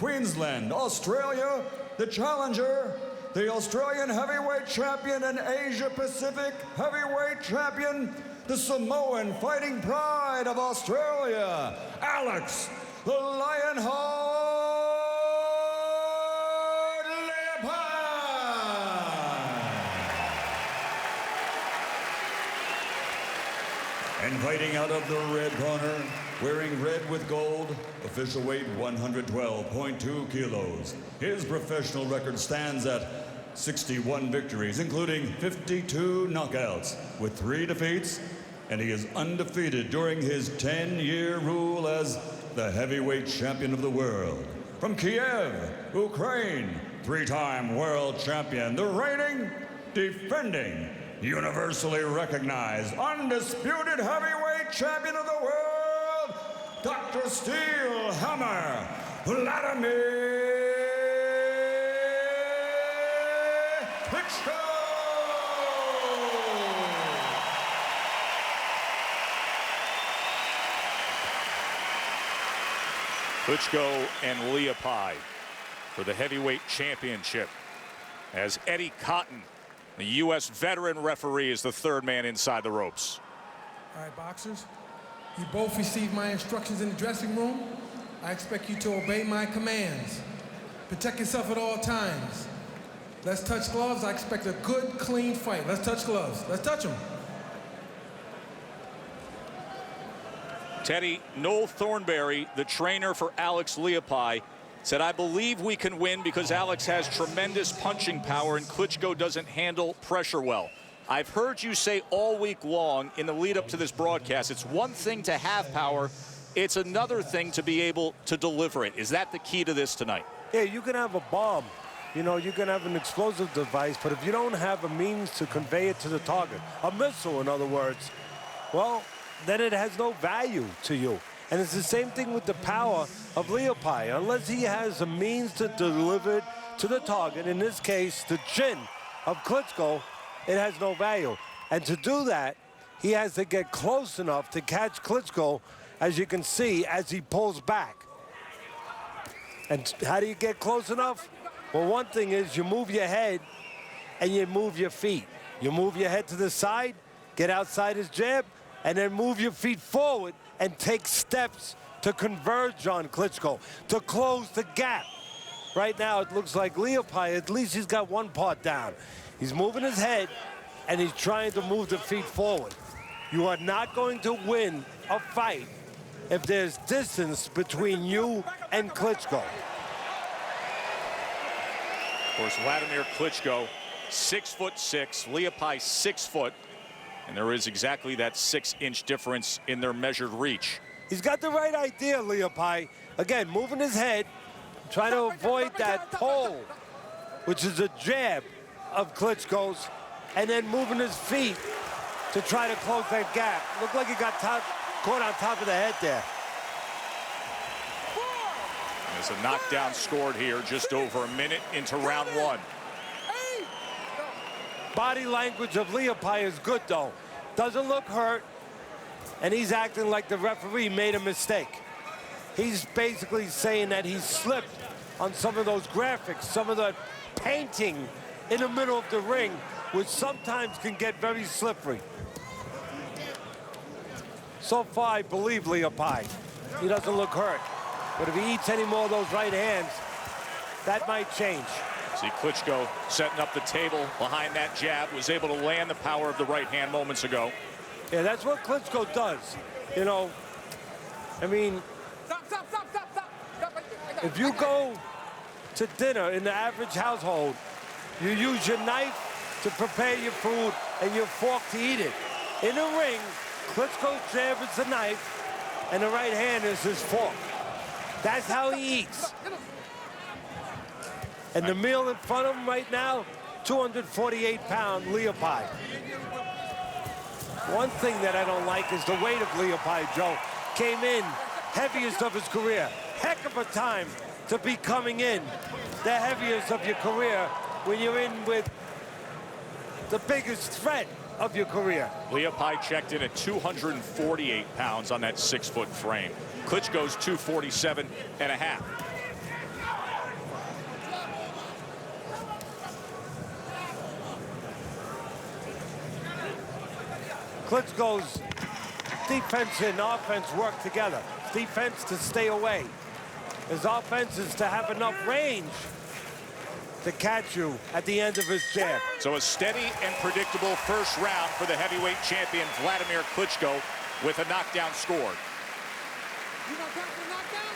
Queensland, Australia, the challenger, the Australian heavyweight champion and Asia Pacific heavyweight champion, the Samoan fighting pride of Australia, Alex the Lionheart Leapai. And fighting out of the red corner, wearing red with gold, official weight 112.2 kilos. His professional record stands at 61 victories, including 52 knockouts, with 3 defeats, and he is undefeated during his 10-year rule as the heavyweight champion of the world. From Kiev, Ukraine, 3-time world champion, the reigning, defending, universally recognized, undisputed heavyweight champion of the world, Dr. Steel Hammer, Wladimir Klitschko! Klitschko and Leapai for the heavyweight championship, as Eddie Cotton, the U.S. veteran referee, is the third man inside the ropes. All right, boxers, you both received my instructions in the dressing room. I expect you to obey my commands. Protect yourself at all times. Let's touch gloves. I expect a good, clean fight. Let's touch gloves. Let's touch them. Teddy, Noel Thornberry, the trainer for Alex Leapai, said, I believe we can win because Alex has tremendous punching power and Klitschko doesn't handle pressure well. I've heard you say all week long in the lead up to this broadcast, it's one thing to have power, it's another thing to be able to deliver it. Is that the key to this tonight? Yeah, you can have a bomb. You know, you can have an explosive device, but if you don't have a means to convey it to the target, a missile, in other words, well, then it has no value to you. And it's the same thing with the power of Leapai. Unless he has a means to deliver it to the target, in this case, the chin of Klitschko, it has no value. And to do that, he has to get close enough to catch Klitschko, as you can see, as he pulls back. And how do you get close enough? Well, one thing is you move your head and you move your feet. You move your head to the side, get outside his jab, and then move your feet forward and take steps to converge on Klitschko, to close the gap. Right now, it looks like Leapai, at least he's got one part down. He's moving his head, and he's trying to move the feet forward. You are not going to win a fight if there's distance between you and Klitschko. Of course, Wladimir Klitschko, 6'6", Leapai 6 foot. And there is exactly that 6-inch difference in their measured reach. He's got the right idea, Leapai. Again, moving his head, trying to avoid that pole, which is a jab of Klitschko's, and then moving his feet to try to close that gap. Looked like he got caught on top of the head there. There's a knockdown scored here just over a minute into round 1. Body language of Leapai is good, though. Doesn't look hurt, and he's acting like the referee made a mistake. He's basically saying that he slipped on some of those graphics, some of the painting in the middle of the ring, which sometimes can get very slippery. So far, I believe Leapai. He doesn't look hurt. But if he eats any more of those right hands, that might change. See Klitschko setting up the table behind that jab, was able to land the power of the right hand moments ago. Yeah, that's what Klitschko does. You know, I mean, if you go to dinner in the average household, you use your knife to prepare your food and your fork to eat it. In the ring, Klitschko's jab is the knife and the right hand is his fork. That's how he eats. And the meal in front of him right now, 248-pound Leapai. One thing that I don't like is the weight of Leapai, Joe. Came in heaviest of his career. Heck of a time to be coming in the heaviest of your career when you're in with the biggest threat of your career. Leapai checked in at 248 pounds on that 6-foot frame. Klitschko's 247.5. Klitschko's defense and offense work together. Defense to stay away. His offense is to have enough range to catch you at the end of his jab. So a steady and predictable first round for the heavyweight champion Wladimir Klitschko with a knockdown scored. You gonna count for the knockdown?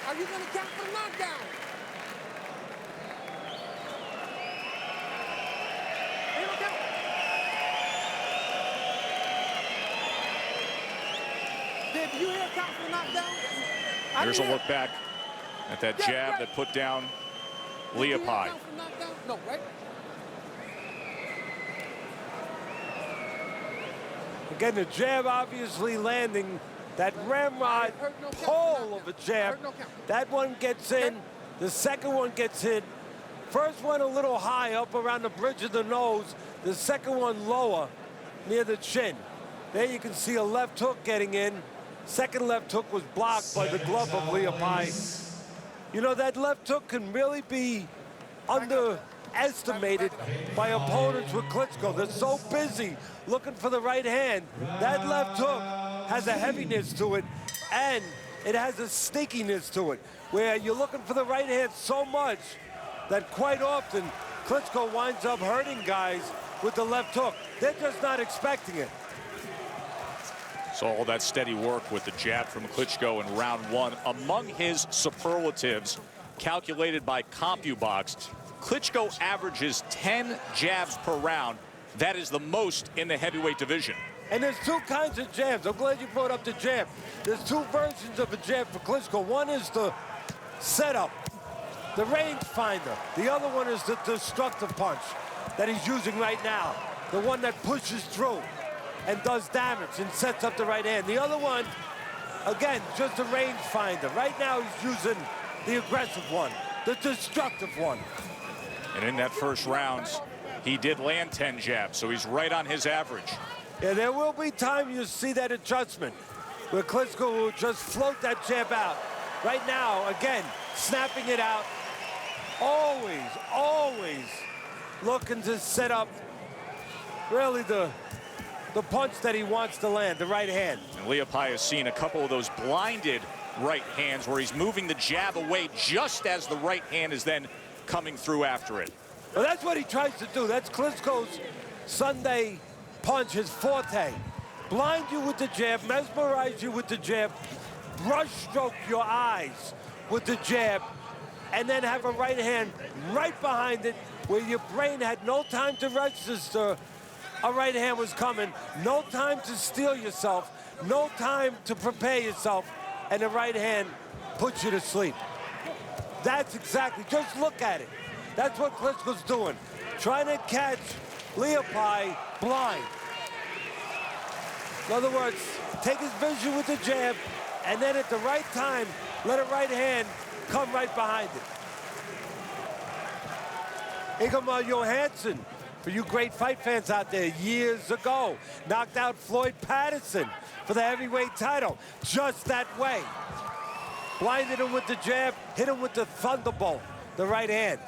Are you gonna count for the knockdown? Ain't no count. Dave, you hear a count for the knockdown? Here's a look back at that jab that put down Leapai. No, right? Again, the jab obviously landing. That ramrod pole of a jab. That one gets in. The second one gets in. First one a little high up around the bridge of the nose. The second one lower near the chin. There you can see a left hook getting in. Second left hook was blocked by the glove of Leapai. You know, that left hook can really be underestimated by opponents with Klitschko. They're so busy looking for the right hand. That left hook has a heaviness to it, and it has a sneakiness to it, where you're looking for the right hand so much that quite often Klitschko winds up hurting guys with the left hook. They're just not expecting it. So all that steady work with the jab from Klitschko in round one. Among his superlatives, calculated by CompuBox, Klitschko averages 10 jabs per round. That is the most in the heavyweight division. And there's two kinds of jabs. I'm glad you brought up the jab. There's two versions of a jab for Klitschko. One is the setup, the range finder. The other one is the destructive punch that he's using right now. The one that pushes through and does damage and sets up the right hand. The other one, again, just a range finder. Right now he's using the aggressive one, the destructive one. And in that first round, he did land 10 jabs, so he's right on his average. Yeah, there will be time you see that adjustment where Klitschko will just float that jab out. Right now, again, snapping it out. Always looking to set up really the punch that he wants to land, the right hand. And Leapai has seen a couple of those blinded right hands where he's moving the jab away just as the right hand is then coming through after it. Well, that's what he tries to do. That's Klitschko's Sunday punch, his forte. Blind you with the jab, mesmerize you with the jab, brush stroke your eyes with the jab, and then have a right hand right behind it where your brain had no time to register a right hand was coming, no time to steel yourself, no time to prepare yourself, and the right hand puts you to sleep. That's exactly, just look at it. That's what Klitschko's doing, trying to catch Leapai blind. In other words, take his vision with the jab, and then at the right time, let a right hand come right behind it. Ingemar Johansson, for you great fight fans out there, years ago, knocked out Floyd Patterson for the heavyweight title, just that way. Blinded him with the jab, hit him with the thunderbolt, the right hand.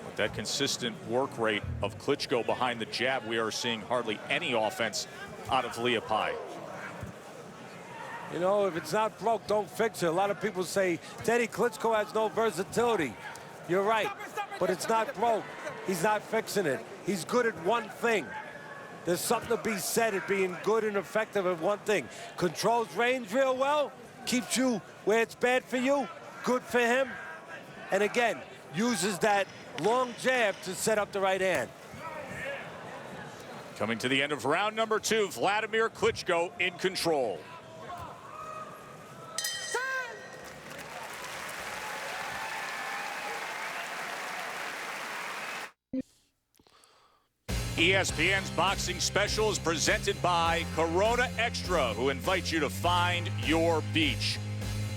With that consistent work rate of Klitschko behind the jab, we are seeing hardly any offense out of Leapai. You know, if it's not broke, don't fix it. A lot of people say, Teddy, Klitschko has no versatility. You're right, but it's not broke. He's not fixing it. He's good at one thing. There's something to be said at being good and effective at one thing. Controls range real well, keeps you where it's bad for you, good for him. And again, uses that long jab to set up the right hand. Coming to the end of round number 2, Wladimir Klitschko in control. ESPN's boxing special is presented by Corona Extra, who invites you to find your beach.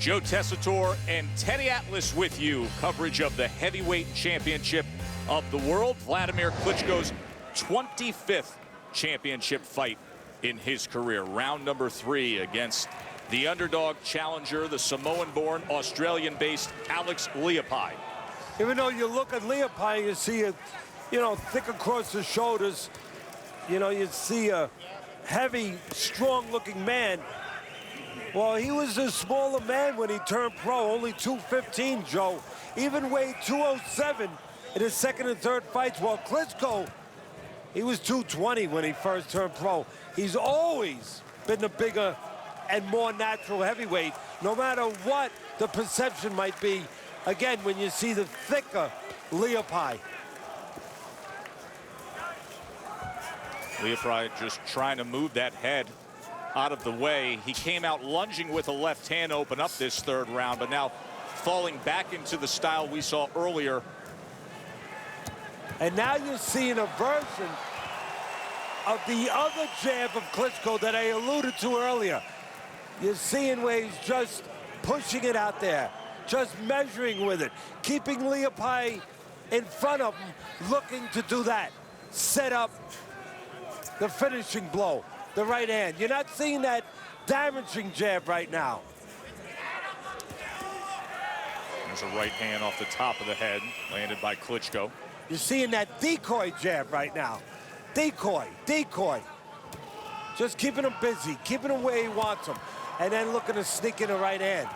Joe Tessitore and Teddy Atlas with you. Coverage of the heavyweight championship of the world. Wladimir Klitschko's 25th championship fight in his career. Round number 3 against the underdog challenger, the Samoan-born, Australian-based Alex Leapai. Even though you look at Leapai, you see it, you know, thick across the shoulders. You know, you see a heavy, strong-looking man. Well, he was a smaller man when he turned pro, only 215, Joe. Even weighed 207 in his second and third fights. While Klitschko, he was 220 when he first turned pro. He's always been the bigger and more natural heavyweight, no matter what the perception might be. Again, when you see the thicker Leapai. Leapai just trying to move that head out of the way. He came out lunging with a left hand to open up this third round, but now falling back into the style we saw earlier. And now you're seeing a version of the other jab of Klitschko that I alluded to earlier. You're seeing where he's just pushing it out there, just measuring with it, keeping Leapai in front of him, looking to do that. Set up the finishing blow, the right hand. You're not seeing that damaging jab right now. There's a right hand off the top of the head, landed by Klitschko. You're seeing that decoy jab right now. Decoy, decoy. Just keeping him busy, keeping him where he wants him, and then looking to sneak in a right hand.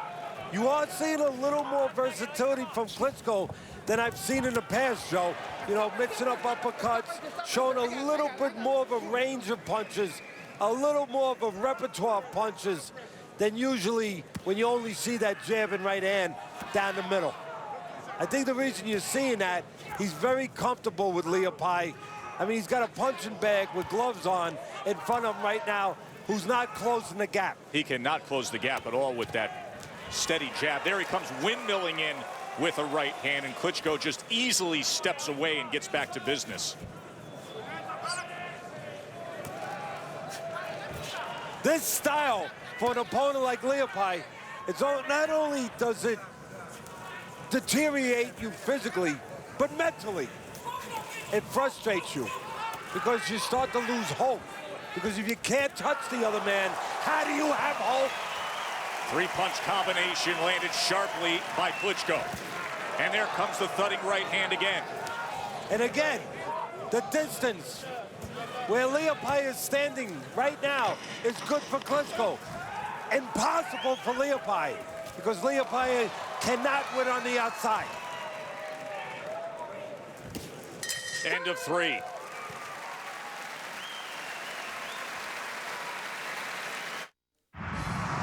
You are seeing a little more versatility from Klitschko than I've seen in the past, Joe. You know, mixing up uppercuts, showing a little bit more of a range of punches, a little more of a repertoire of punches than usually when you only see that jab and right hand down the middle. I think the reason you're seeing that, he's very comfortable with Leapai. I mean, he's got a punching bag with gloves on in front of him right now, who's not closing the gap. He cannot close the gap at all with that steady jab. There he comes windmilling in with a right hand, and Klitschko just easily steps away and gets back to business. This style for an opponent like Leapai, it's not only does it deteriorate you physically, but mentally. It frustrates you because you start to lose hope. Because if you can't touch the other man, how do you have hope? Three-punch combination landed sharply by Klitschko. And there comes the thudding right hand again. And again, the distance where Leapai is standing right now is good for Klitschko. Impossible for Leapai, because Leapai cannot win on the outside. End of three.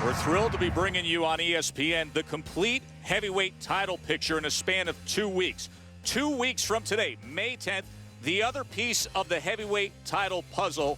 We're thrilled to be bringing you on ESPN the complete heavyweight title picture in a span of 2 weeks. 2 weeks from today, May 10th, the other piece of the heavyweight title puzzle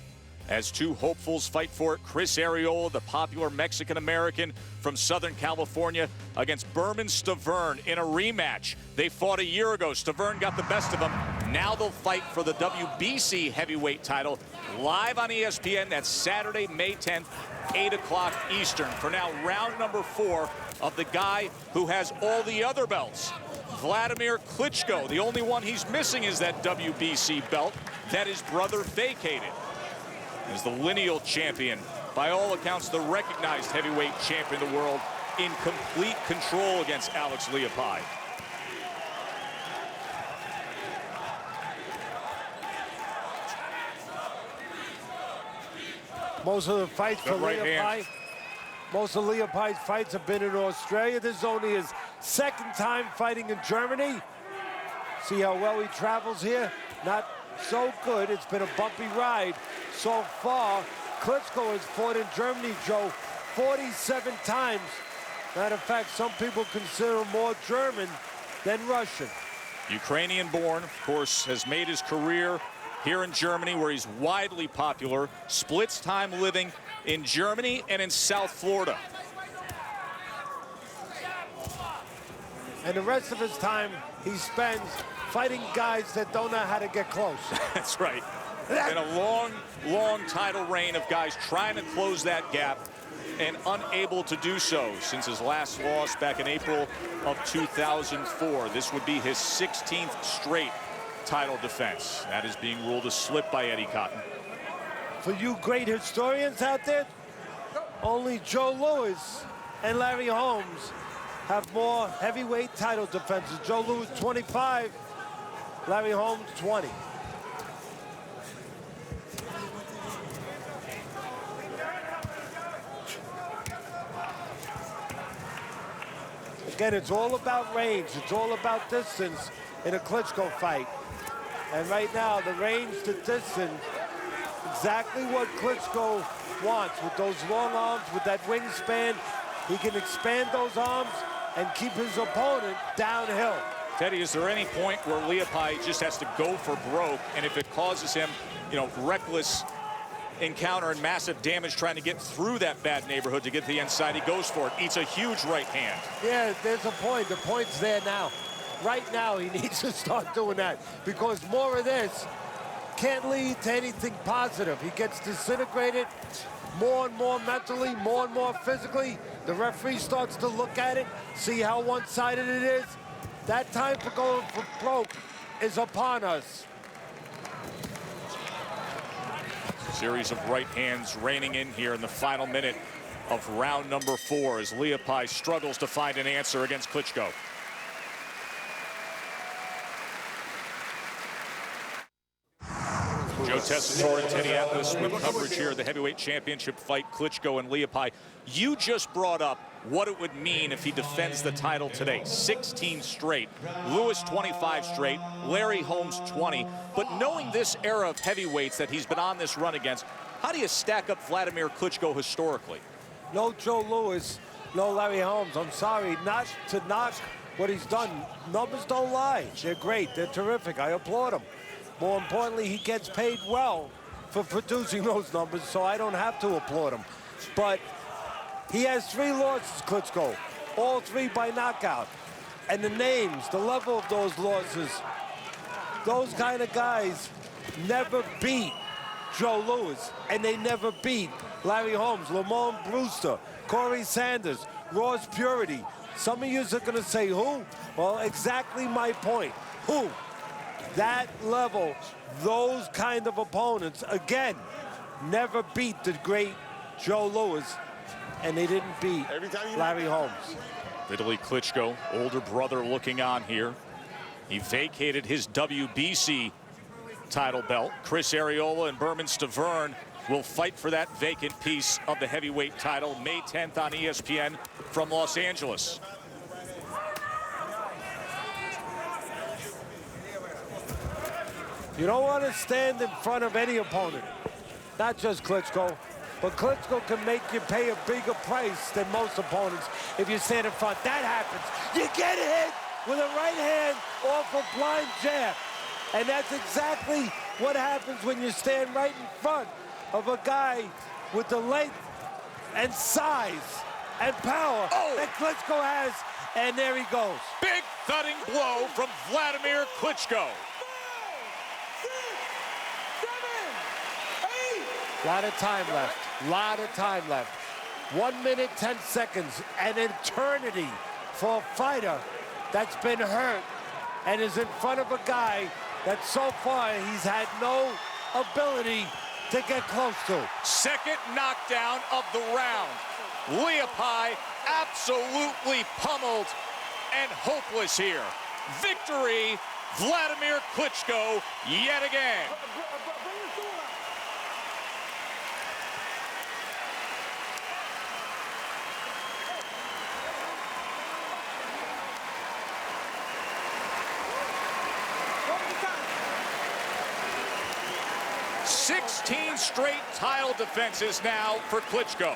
as two hopefuls fight for it. Chris Arreola, the popular Mexican-American from Southern California, against Berman Stavern in a rematch. They fought a year ago. Stavern got the best of them. Now they'll fight for the WBC heavyweight title live on ESPN. That's Saturday, May 10th, 8 o'clock Eastern. For now, round number 4 of the guy who has all the other belts, Wladimir Klitschko. The only one he's missing is that WBC belt that his brother vacated. As the lineal champion, by all accounts, the recognized heavyweight champion of the world, in complete control against Alex Leapai. Most of the fights for Leapai, most of Leapai's fights have been in Australia. This is only his second time fighting in Germany. See how well he travels here? Not so good. It's been a bumpy ride so far. Klitschko has fought in Germany, Joe, 47 times. Matter of fact, some people consider him more German than Russian. Ukrainian-born, of course, has made his career here in Germany, where he's widely popular. Splits time living in Germany and in South Florida. And the rest of his time he spends fighting guys that don't know how to get close. That's right. And a long, long title reign of guys trying to close that gap and unable to do so since his last loss back in April of 2004. This would be his 16th straight title defense. That is being ruled a slip by Eddie Cotton. For you great historians out there, only Joe Louis and Larry Holmes have more heavyweight title defenses. Joe Louis 25, Larry Holmes 20. Again, it's all about range. It's all about distance in a Klitschko fight. And right now, the range to distance, exactly what Klitschko wants. With those long arms, with that wingspan, he can expand those arms and keep his opponent downhill. Teddy, is there any point where Leapai just has to go for broke, and if it causes him, you know, reckless encounter and massive damage trying to get through that bad neighborhood to get to the inside, he goes for it, eats a huge right hand? Yeah, there's a point. The point's there now. Right now, he needs to start doing that, because more of this can't lead to anything positive. He gets disintegrated more and more mentally, more and more physically. The referee starts to look at it, see how one-sided it is. That time for going for broke is upon us. Series of right hands raining in here in the final minute of round number 4 as Leapai struggles to find an answer against Klitschko. Joe Tessitore and Teddy Atlas with coverage here of the heavyweight championship fight, Klitschko and Leapai. You just brought up what it would mean if he defends the title today. 16 straight, Lewis 25 straight, Larry Holmes 20. But knowing this era of heavyweights that he's been on this run against, how do you stack up Wladimir Klitschko historically? No Joe Lewis, no Larry Holmes. I'm sorry, not to knock what he's done. Numbers don't lie. They're great, they're terrific. I applaud him. More importantly, he gets paid well for producing those numbers, so I don't have to applaud him. But he has 3 losses, Klitschko, all 3 by knockout. And the names, the level of those losses, those kind of guys never beat Joe Lewis, and they never beat Larry Holmes, Lamont Brewster, Corey Sanders, Ross Purity. Some of you are going to say who? Well, exactly my point. Who? That level, those kind of opponents, again, never beat the great Joe Lewis, and they didn't beat Larry Holmes. Vitaly Klitschko, older brother, looking on here. He vacated his WBC title belt. Chris Arreola and Berman Stavern will fight for that vacant piece of the heavyweight title May 10th on ESPN from Los Angeles. You don't want to stand in front of any opponent, not just Klitschko, but Klitschko can make you pay a bigger price than most opponents if you stand in front. That happens. You get hit with a right hand off a blind jab. And that's exactly what happens when you stand right in front of a guy with the length and size and power that Klitschko has. And there he goes. Big thudding blow from Wladimir Klitschko. Lot of time left. Lot of time left. 1 minute, 10 seconds. An eternity for a fighter that's been hurt and is in front of a guy that so far he's had no ability to get close to. Second knockdown of the round. Leapai absolutely pummeled and hopeless here. Victory, Wladimir Klitschko yet again. "16 straight title defenses now for Klitschko."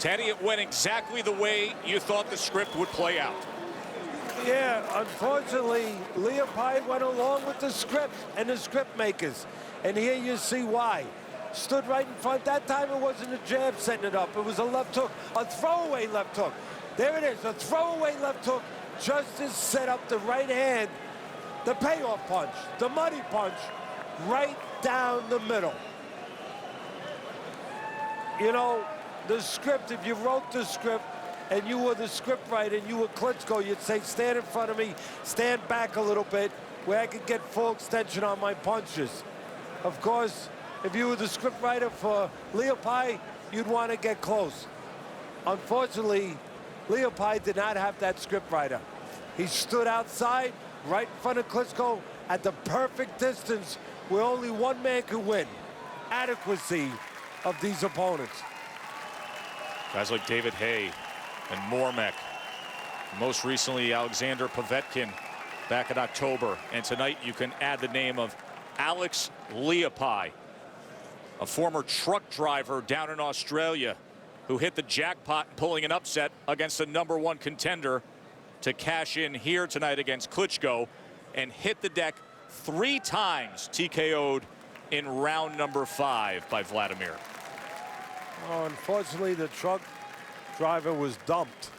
Teddy, it went exactly the way you thought the script would play out. Yeah, unfortunately, Leapai went along with the script and the script makers. And here you see why. Stood right in front. That time it wasn't a jab setting it up. It was a left hook, a throwaway left hook. There it is, a throwaway left hook. Just to set up the right hand, the payoff punch, the money punch, right down the middle. You know, the script, if you wrote the script and you were the script writer and you were Klitschko, you'd say, stand in front of me, stand back a little bit where I could get full extension on my punches. Of course, if you were the script writer for Leapai, you'd want to get close. Unfortunately, Leapai did not have that script writer. He stood outside, right in front of Klitschko, at the perfect distance where only one man can win. Adequacy of these opponents. Guys like David Hay and Mormek. Most recently, Alexander Povetkin back in October. And tonight you can add the name of Alex Leapie, a former truck driver down in Australia who hit the jackpot pulling an upset against the #1 contender to cash in here tonight against Klitschko and hit the deck 3 times, TKO'd in round number 5 by Wladimir. Oh, unfortunately, the truck driver was dumped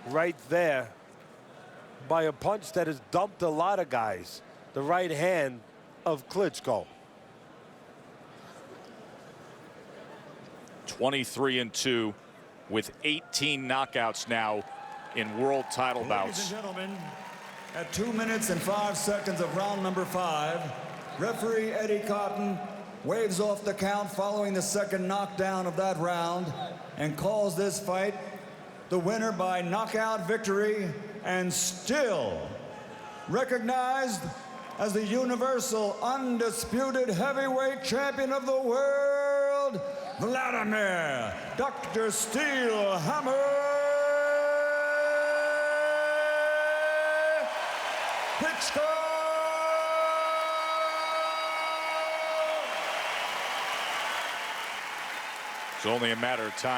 right there by a punch that has dumped a lot of guys, the right hand of Klitschko. 23-2 with 18 knockouts now in world title bouts. Ladies and gentlemen, at 2 minutes and 5 seconds of round number 5, referee Eddie Cotton waves off the count following the second knockdown of that round and calls this fight the winner by knockout victory and still recognized as the universal undisputed heavyweight champion of the world, Wladimir Dr. Steelhammer Klitschko! It's only a matter of time.